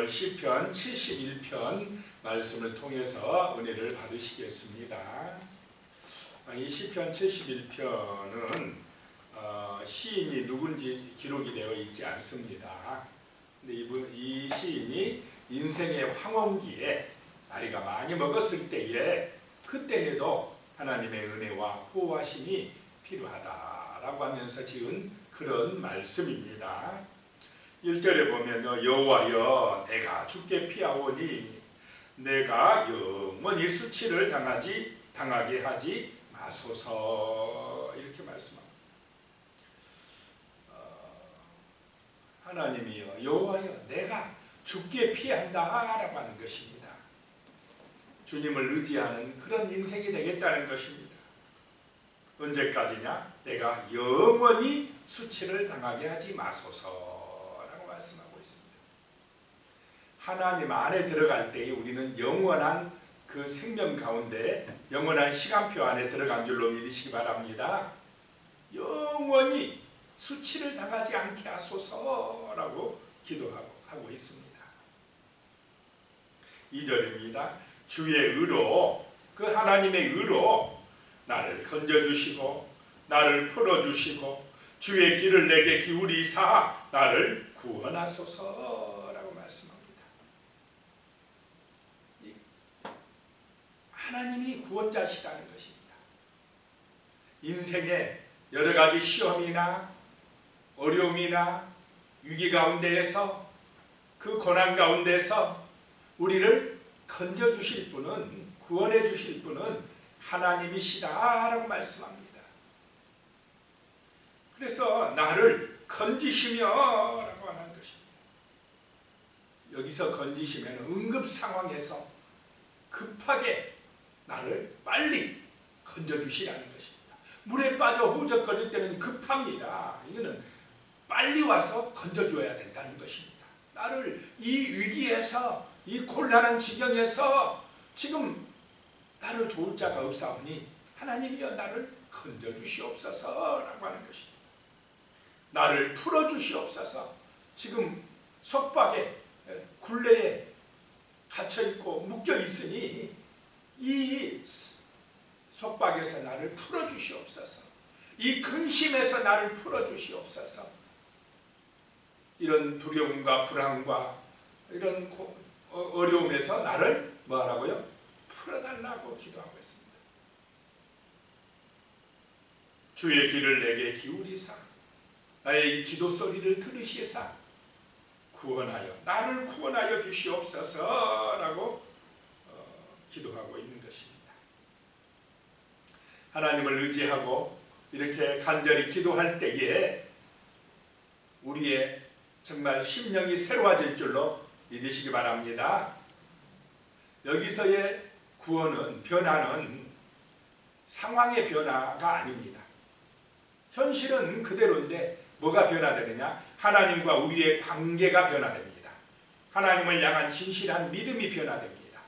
오늘 시편 71편 말씀을 통해서 은혜를 받으시겠습니다. 이 시편 71편은 시인이 누군지 기록이 되어 있지 않습니다. 근데 이 시인이 인생의 황혼기에 나이가 많이 먹었을 때에 그때에도 하나님의 은혜와 보호하심이 필요하다라고 하면서 지은 그런 말씀입니다. 1절에 보면요, 여호와여 내가 주께 피하오니 내가 영원히 수치를 당하게 하지 마소서, 이렇게 말씀합니다. 하나님이여, 여호와여 내가 주께 피한다라고 하는 것입니다. 주님을 의지하는 그런 인생이 되겠다는 것입니다. 언제까지냐? 내가 영원히 수치를 당하게 하지 마소서라고 말씀하고 있습니다. 하나님 안에 들어갈 때 우리는 영원한 그 생명 가운데 영원한 시간표 안에 들어간 줄로 믿으시기 바랍니다. 영원히 수치를 당하지 않게 하소서라고 기도하고 있습니다. 2절입니다. 주의 의로, 그 하나님의 의로 나를 건져주시고 나를 풀어주시고 주의 길을 내게 기울이사 나를 구원하소서라고 말씀합니다. 하나님이 구원자시라는 것입니다. 인생의 여러 가지 시험이나 어려움이나 위기 가운데에서, 그 고난 가운데서 우리를 건져주실 분은, 구원해 주실 분은 하나님이시다라고 말씀합니다. 그래서 나를 건지시며 라고 하는 것입니다. 여기서 건지시면 응급 상황에서 급하게 나를 빨리 건져주시라는 것입니다. 물에 빠져 호적거릴 때는 급합니다. 이거는 빨리 와서 건져줘야 된다는 것입니다. 나를 이 위기에서, 이 곤란한 지경에서 지금 나를 도울 자가 없사오니 하나님이여 나를 건져주시옵소서라고 하는 것입니다. 나를 풀어주시옵소서. 지금 속박에, 굴레에 갇혀있고 묶여있으니 이 속박에서 나를 풀어주시옵소서. 이 근심에서 나를 풀어주시옵소서. 이런 두려움과 불안과 이런 어려움에서 나를 뭐하라고요? 풀어달라고 기도하고 있습니다. 주의 길을 내게 기울이사 나의 이 기도 소리를 들으시사 나를 구원하여 주시옵소서라고 기도하고 있는 것입니다. 하나님을 의지하고 이렇게 간절히 기도할 때에 우리의 정말 심령이 새로워질 줄로 믿으시기 바랍니다. 여기서의 구원은, 변화는 상황의 변화가 아닙니다. 현실은 그대로인데 뭐가 변화되느냐? 하나님과 우리의 관계가 변화됩니다. 하나님을 향한 진실한 믿음이 변화됩니다.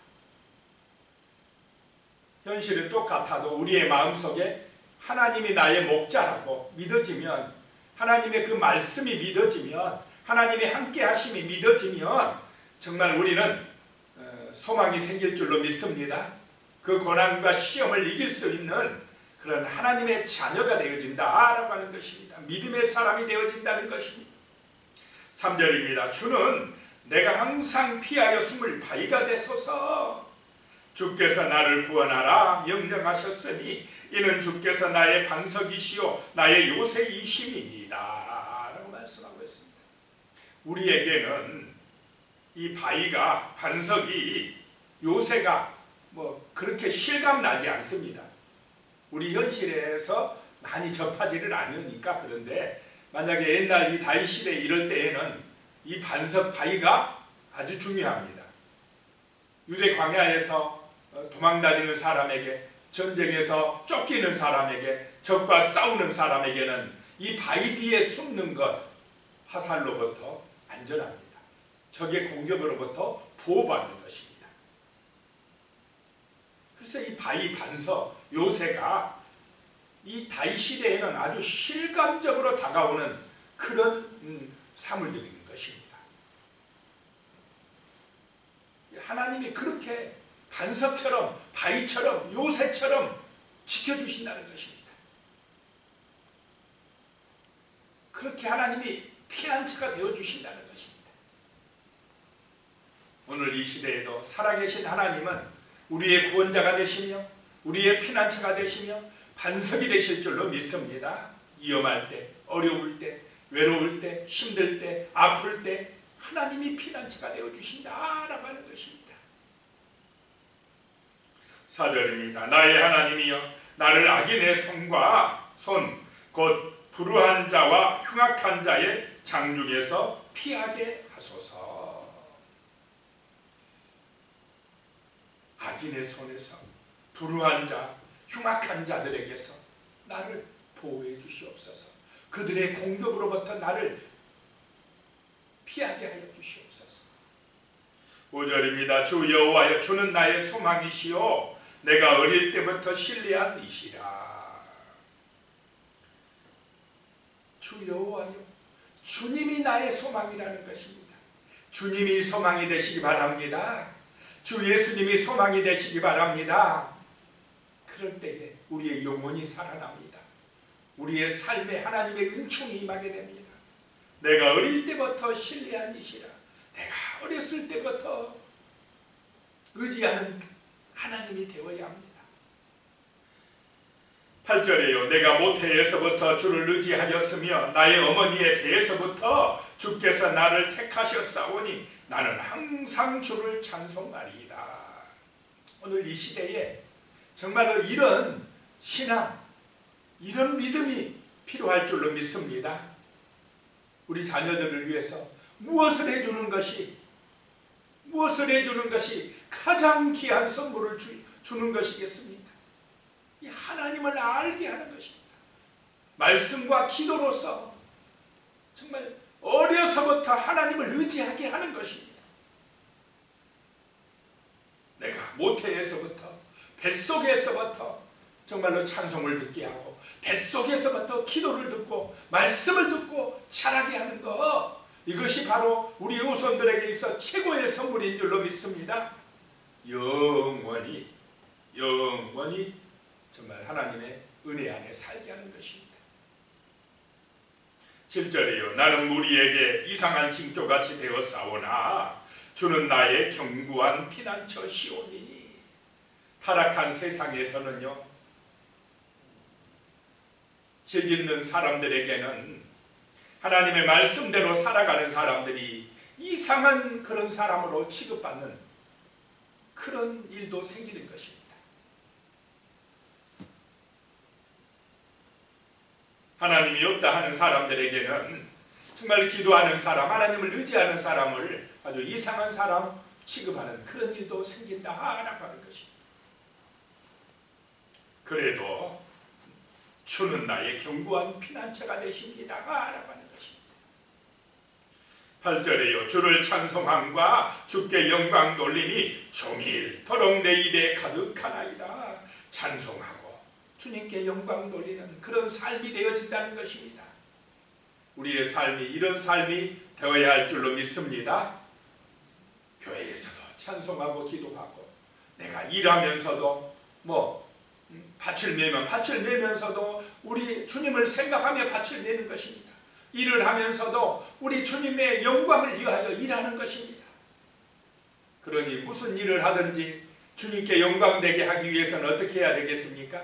현실은 똑같아도 우리의 마음속에 하나님이 나의 목자라고 믿어지면, 하나님의 그 말씀이 믿어지면, 하나님의 함께 하심이 믿어지면 정말 우리는 소망이 생길 줄로 믿습니다. 그 고난과 시험을 이길 수 있는 그런 하나님의 자녀가 되어진다라고 하는 것입니다. 믿음의 사람이 되어진다는 것입니다. 3절입니다. 주는 내가 항상 피하여 숨을 바위가 되소서. 주께서 나를 구원하라 명령하셨으니 이는 주께서 나의 반석이시요 나의 요새이심이니이다 라고 말씀하고 있습니다. 우리에게는 이 바위가, 반석이, 요새가 그렇게 실감나지 않습니다. 우리 현실에서 많이 접하지를 않으니까. 그런데 만약에 옛날 이 다윗 시대 이럴 때에는 이 반석 바위가 아주 중요합니다. 유대 광야에서 도망다니는 사람에게, 전쟁에서 쫓기는 사람에게, 적과 싸우는 사람에게는 이 바위 뒤에 숨는 것, 화살로부터 안전합니다. 적의 공격으로부터 보호받는 것입니다. 그래서 이 바위, 반석, 요새가 이 다윗 시대에는 아주 실감적으로 다가오는 그런 사물들인 것입니다. 하나님이 그렇게 반석처럼 바위처럼 요새처럼 지켜주신다는 것입니다. 그렇게 하나님이 피난처가 되어주신다는 것입니다. 오늘 이 시대에도 살아계신 하나님은 우리의 구원자가 되시며 우리의 피난처가 되시며 반석이 되실 줄로 믿습니다. 위험할 때, 어려울 때, 외로울 때, 힘들 때, 아플 때 하나님이 피난처가 되어주신다라고 하는 것입니다. 4절입니다. 나의 하나님이여 나를 악인의 손과 곧 불우한 자와 흉악한 자의 장중에서 피하게 하소서. 악인의 손에서 불우한 자, 흉악한 자들에게서 나를 보호해 주시옵소서. 그들의 공격으로부터 나를 피하게 하여 주시옵소서. 5절입니다. 주 여호와여 주는 나의 소망이시오 내가 어릴 때부터 신뢰한 이시라. 주 여호와여 주님이 나의 소망이라는 것입니다. 주님이 소망이 되시기 바랍니다. 주 예수님이 소망이 되시기 바랍니다. 그럴 때에 우리의 영혼이 살아납니다. 우리의 삶에 하나님의 은총이 임하게 됩니다. 내가 어릴 때부터 신뢰한 이시라. 내가 어렸을 때부터 의지하는 하나님이 되어야 합니다. 8절에요. 내가 모태에서부터 주를 의지하였으며 나의 어머니의 배에서부터 주께서 나를 택하셨사오니 나는 항상 주를 찬송하리이다. 오늘 이 시대에 정말로 이런 신앙, 이런 믿음이 필요할 줄로 믿습니다. 우리 자녀들을 위해서 무엇을 해주는 것이 가장 귀한 선물을 주는 것이겠습니까? 이 하나님을 알게 하는 것입니다. 말씀과 기도로서 정말 어려서부터 하나님을 의지하게 하는 것입니다. 내가 모태에서부터 뱃속에서부터 정말로 찬송을 듣게 하고 뱃속에서부터 기도를 듣고 말씀을 듣고 자라게 하는 것, 이것이 바로 우리 후손들에게 있어 최고의 선물인 줄로 믿습니다. 영원히 정말 하나님의 은혜 안에 살게 하는 것입니다. 7절이요. 나는 무리에게 이상한 징조같이 되었사오나 주는 나의 견고한 피난처 시온이니. 타락한 세상에서는요, 죄짓는 사람들에게는 하나님의 말씀대로 살아가는 사람들이 이상한 그런 사람으로 취급받는 그런 일도 생기는 것입니다. 하나님이 없다 하는 사람들에게는 정말 기도하는 사람, 하나님을 의지하는 사람을 아주 이상한 사람 취급하는 그런 일도 생긴다라고 하는 것입니다. 그래도 주는 나의 견고한 피난처가 되십니다라고 하는 것입니다. 8절에요. 주를 찬송함과 주께 영광 돌림이 종일토록 내 입에 가득하나이다. 찬송하고 주님께 영광 돌리는 그런 삶이 되어진다는 것입니다. 우리의 삶이 이런 삶이 되어야 할 줄로 믿습니다. 교회에서도 찬송하고 기도하고, 내가 일하면서도 밭을 내면 밭을 내면서도 우리 주님을 생각하며 밭을 내는 것입니다. 일을 하면서도 우리 주님의 영광을 위하여 일하는 것입니다. 그러니 무슨 일을 하든지 주님께 영광되게 하기 위해서는 어떻게 해야 되겠습니까?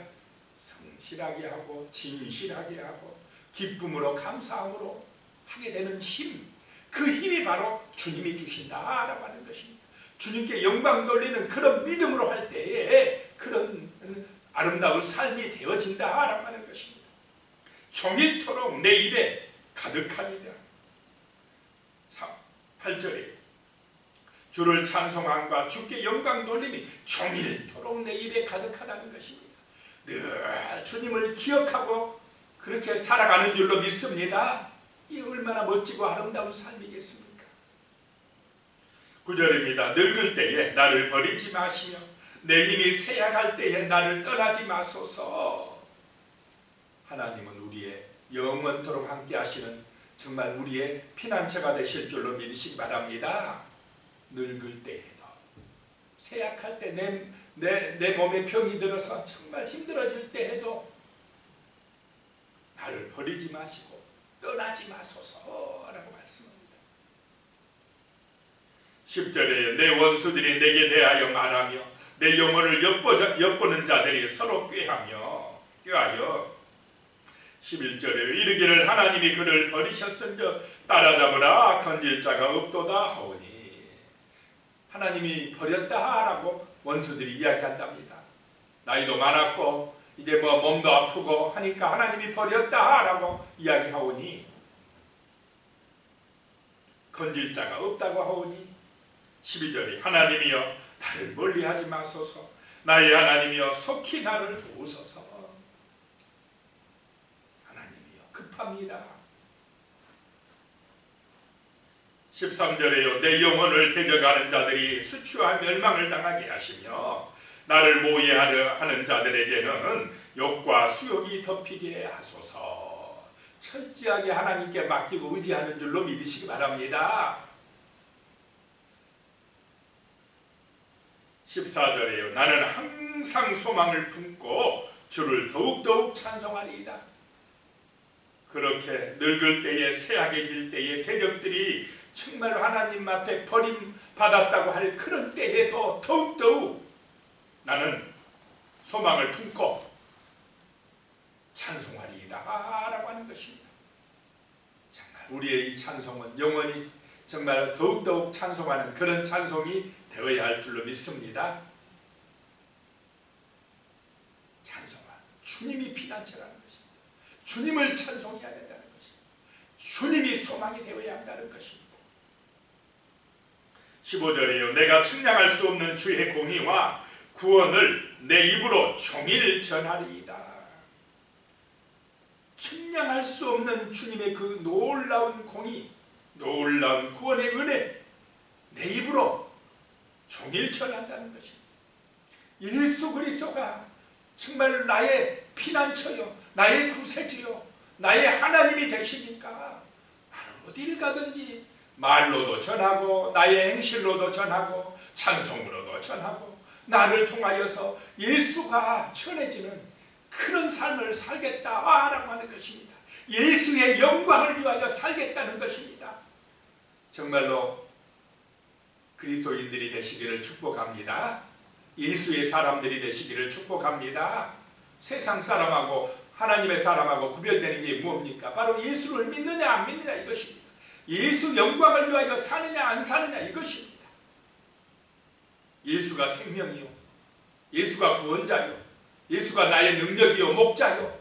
성실하게 하고 진실하게 하고 기쁨으로 감사함으로 하게 되는 힘, 그 힘이 바로 주님이 주신다라고 하는 것입니다. 주님께 영광 돌리는 그런 믿음으로 할 때에 그런 아름다운 삶이 되어진다라고 하는 것입니다. 종일토록 내 입에 가득하니라. 8절에 주를 찬송함과 주께 영광 돌림이 종일토록 내 입에 가득하다는 것입니다. 늘 주님을 기억하고 그렇게 살아가는 줄로 믿습니다. 이 얼마나 멋지고 아름다운 삶이겠습니까? 9절입니다. 늙을 때에 나를 버리지 마시며 내 힘이 쇠약할 때에 나를 떠나지 마소서. 하나님은 우리의 영원토록 함께 하시는 정말 우리의 피난처가 되실 줄로 믿으시기 바랍니다. 늙을 때에도 쇠약할 때, 내 몸에 병이 들어서 정말 힘들어질 때에도 나를 버리지 마시고 떠나지 마소서라고 말씀합니다. 10절에 내 원수들이 내게 대하여 말하며 내 영혼을 엿보는 자들이 서로 꾀하여 11절에 이르기를 하나님이 그를 버리셨은즉 따라잡으라 건질 자가 없도다 하오니, 하나님이 버렸다라고 원수들이 이야기한답니다. 나이도 많았고 이제 몸도 아프고 하니까 하나님이 버렸다라고 이야기하오니, 건질 자가 없다고 하오니 12절에 하나님이여 나를 멀리하지 마소서, 나의 하나님이여 속히 나를 도우소서. 하나님이여 급합니다. 13절에요 내 영혼을 대적하는 자들이 수치와 멸망을 당하게 하시며 나를 모해하려 하는 자들에게는 욕과 수욕이 덮이게 하소서. 철저하게 하나님께 맡기고 의지하는 줄로 믿으시기 바랍니다. 14절에요 나는 항상 소망을 품고 주를 더욱더욱 찬송하리이다. 그렇게 늙을 때에 쇠약해질 때에 대적들이 정말 하나님 앞에 버림받았다고 할 그런 때에도 더욱더욱 나는 소망을 품고 찬송하리이다 라고 하는 것입니다. 정말 우리의 이 찬송은 영원히 정말 더욱더욱 찬송하는 그런 찬송이 되어야 할 줄로 믿습니다. 찬송하 주님이 피난처라는 것입니다. 주님을 찬송해야 된다는 것입니다. 주님이 소망이 되어야 한다는 것입니다. 15절이요 내가 측량할 수 없는 주의 공의와 구원을 내 입으로 종일 전하리이다. 측량할 수 없는 주님의 그 놀라운 공의, 놀라운 구원의 은혜 내 입으로 종일 전한다는 것입니다. 예수 그리스도가 정말 나의 피난처요, 나의 구세주요, 나의 하나님이 되시니까 나는 어디를 가든지 말로도 전하고 나의 행실로도 전하고 찬송으로도 전하고 나를 통하여서 예수가 전해지는 그런 삶을 살겠다라고 하는 것입니다. 예수의 영광을 위하여 살겠다는 것입니다. 정말로 그리스도인들이 되시기를 축복합니다. 예수의 사람들이 되시기를 축복합니다. 세상 사람하고 하나님의 사람하고 구별되는 게 뭡니까? 바로 예수를 믿느냐 안 믿느냐 이것입니다. 예수 영광을 위하여 사느냐 안 사느냐 이것입니다. 예수가 생명이요, 예수가 구원자요, 예수가 나의 능력이요 목자요,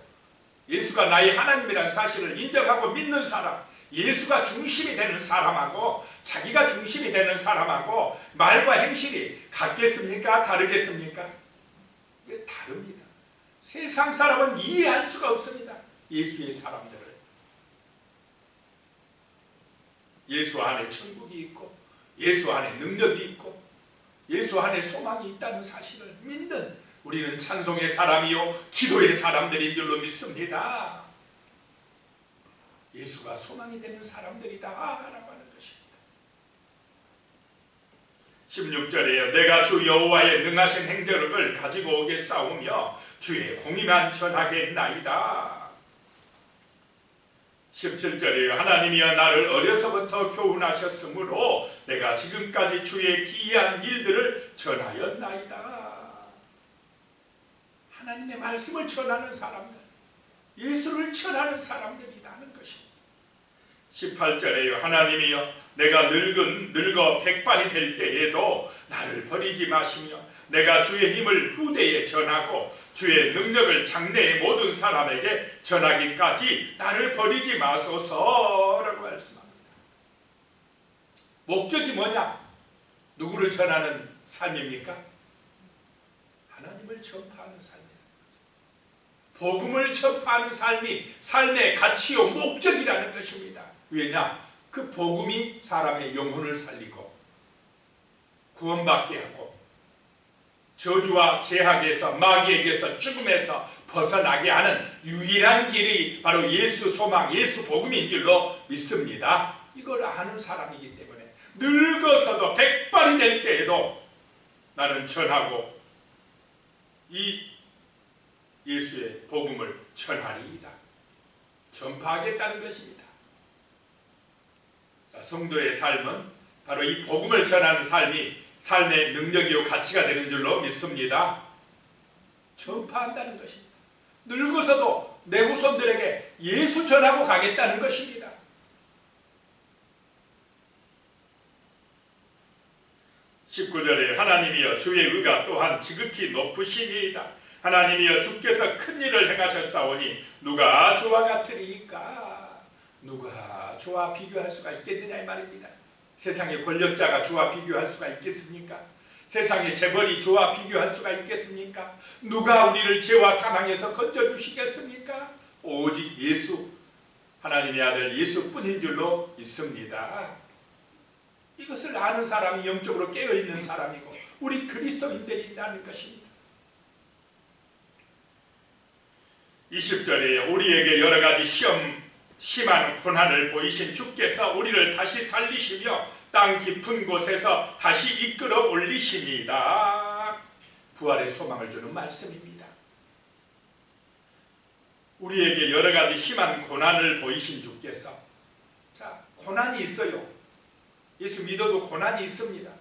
예수가 나의 하나님이라는 사실을 인정하고 믿는 사람, 예수가 중심이 되는 사람하고 자기가 중심이 되는 사람하고 말과 행실이 같겠습니까? 다르겠습니까? 이게 다릅니다. 세상 사람은 이해할 수가 없습니다. 예수의 사람들을. 예수 안에 천국이 있고 예수 안에 능력이 있고 예수 안에 소망이 있다는 사실을 믿는 우리는 찬송의 사람이요 기도의 사람들인 줄로 믿습니다. 예수가 소망이 되는 사람들이다 라고 하는 것입니다. 16절에요 내가 주 여호와의 능하신 행적을 가지고 오겠사오며 주의 공의만 전하겠나이다. 17절에요 하나님이여 나를 어려서부터 교훈하셨으므로 내가 지금까지 주의 기이한 일들을 전하였나이다. 하나님의 말씀을 전하는 사람들, 예수를 전하는 사람들이라는 것입니다. 18절에요 하나님이여 내가 늙어 백발이 될 때에도 나를 버리지 마시며 내가 주의 힘을 후대에 전하고 주의 능력을 장래의 모든 사람에게 전하기까지 나를 버리지 마소서라고 말씀합니다. 목적이 뭐냐? 누구를 전하는 삶입니까? 하나님을 전파하는 삶입니다. 복음을 전파하는 삶이 삶의 가치요 목적이라는 것입니다. 왜냐? 그 복음이 사람의 영혼을 살리고 구원받게 하고 저주와 제약에서 마귀에게서 죽음에서 벗어나게 하는 유일한 길이 바로 예수 소망, 예수 복음인 줄로 믿습니다. 이걸 아는 사람이기 때문에 늙어서도 백발이 될 때에도 나는 전하고 이 예수의 복음을 전하리이다. 전파하겠다는 것입니다. 자, 성도의 삶은 바로 이 복음을 전하는 삶이 삶의 능력이요 가치가 되는 줄로 믿습니다. 전파한다는 것입니다. 늙어서도 내 후손들에게 예수 전하고 가겠다는 것입니다. 19절에 하나님이여 주의 의가 또한 지극히 높으시니이다. 하나님이여 주께서 큰 일을 행하셨사오니 누가 주와 같으리이까? 누가 주와 비교할 수가 있겠느냐 이 말입니다. 세상의 권력자가 주와 비교할 수가 있겠습니까? 세상의 재벌이 주와 비교할 수가 있겠습니까? 누가 우리를 죄와 사망에서 건져주시겠습니까? 오직 예수, 하나님의 아들 예수뿐인 줄로 있습니다. 이것을 아는 사람이 영적으로 깨어있는 사람이고 우리 그리스도인들이라는 것입니다. 20절에 우리에게 여러가지 심한 고난을 보이신 주께서 우리를 다시 살리시며 땅 깊은 곳에서 다시 이끌어 올리시니이다. 부활의 소망을 주는 말씀입니다. 우리에게 여러가지 심한 고난을 보이신 주께서, 자, 고난이 있어요. 예수 믿어도 고난이 있습니다.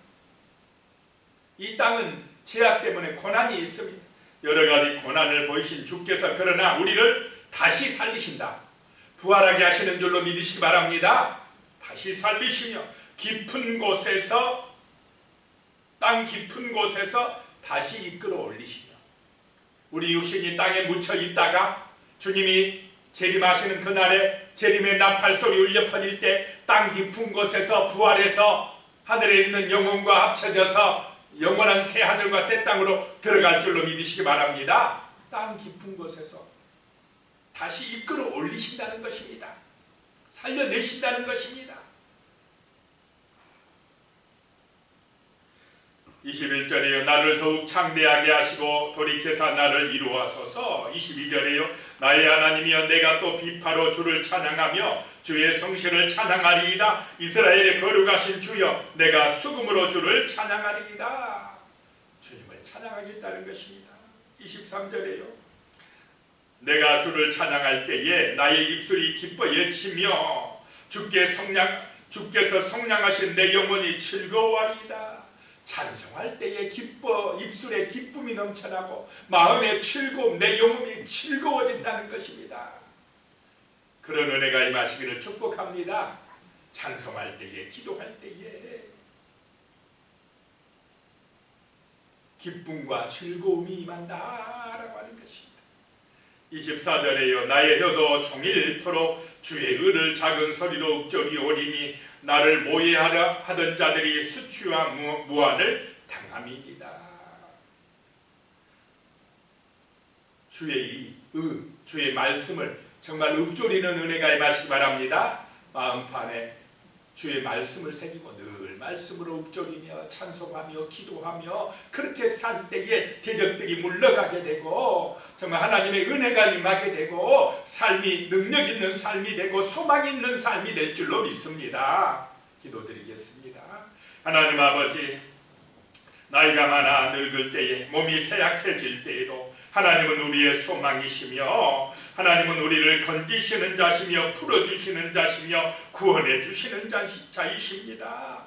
이 땅은 죄악 때문에 고난이 있습니다. 여러가지 고난을 보이신 주께서 그러나 우리를 다시 살리신다. 부활하게 하시는 줄로 믿으시기 바랍니다. 다시 살리시며 깊은 곳에서, 땅 깊은 곳에서 다시 이끌어 올리시며, 우리 육신이 땅에 묻혀 있다가 주님이 재림하시는 그날에 재림의 나팔소리 울려 퍼질 때 땅 깊은 곳에서 부활해서 하늘에 있는 영혼과 합쳐져서 영원한 새 하늘과 새 땅으로 들어갈 줄로 믿으시기 바랍니다. 땅 깊은 곳에서 다시 이끌어 올리신다는 것입니다. 살려내신다는 것입니다. 21절에요. 나를 더욱 창대하게 하시고 돌이켜서 나를 이루하소서. 22절에요. 나의 하나님이여 내가 또 비파로 주를 찬양하며 주의 성실을 찬양하리이다. 이스라엘의 거룩하신 주여 내가 수금으로 주를 찬양하리이다. 주님을 찬양하겠다는 것입니다. 23절에요. 내가 주를 찬양할 때에 나의 입술이 기뻐 외치며 주께서 성량하신 내 영혼이 즐거워하리이다. 찬송할 때에 기뻐 입술에 기쁨이 넘쳐나고 마음의 즐거움, 내 영혼이 즐거워진다는 것입니다. 그런 은혜가 임하시기를 축복합니다. 찬송할 때에, 기도할 때에 기쁨과 즐거움이 임한다라고 하는 것입니다. 24절에요. 나의 혀도 종일토록 주의 의를 작은 소리로 읊조리오리니 나를 모해하려 하던 자들이 수치와 무한을 당함이니이다. 주의 말씀을 정말 읊조리는 은혜가 임하시기 바랍니다. 마음판에 주의 말씀을 새기고 늘 말씀으로 읊조리며 찬송하며 기도하며 그렇게 살 때에 대적들이 물러가게 되고 정말 하나님의 은혜가 임하게 되고 삶이 능력 있는 삶이 되고 소망 있는 삶이 될 줄로 믿습니다. 기도드리겠습니다. 하나님 아버지, 나이가 많아 늙을 때에 몸이 쇠약해질 때에도 하나님은 우리의 소망이시며 하나님은 우리를 건지시는 자시며 풀어주시는 자시며 구원해 주시는 자이십니다.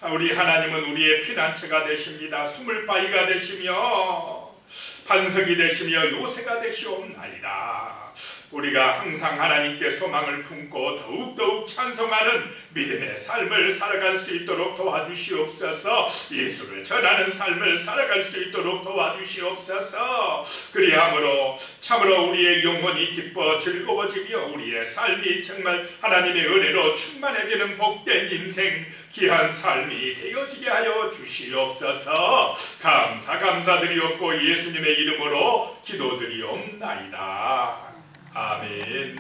우리 하나님은 우리의 피난처가 되십니다. 숨을 바위가 되시며 반석이 되시며 요새가 되시옵나이다. 우리가 항상 하나님께 소망을 품고 더욱더욱 찬송하는 믿음의 삶을 살아갈 수 있도록 도와주시옵소서. 예수를 전하는 삶을 살아갈 수 있도록 도와주시옵소서. 그리함으로 참으로 우리의 영혼이 기뻐 즐거워지며 우리의 삶이 정말 하나님의 은혜로 충만해지는 복된 인생, 귀한 삶이 되어지게 하여 주시옵소서. 감사드리옵고 예수님의 이름으로 기도드리옵나이다. 아멘.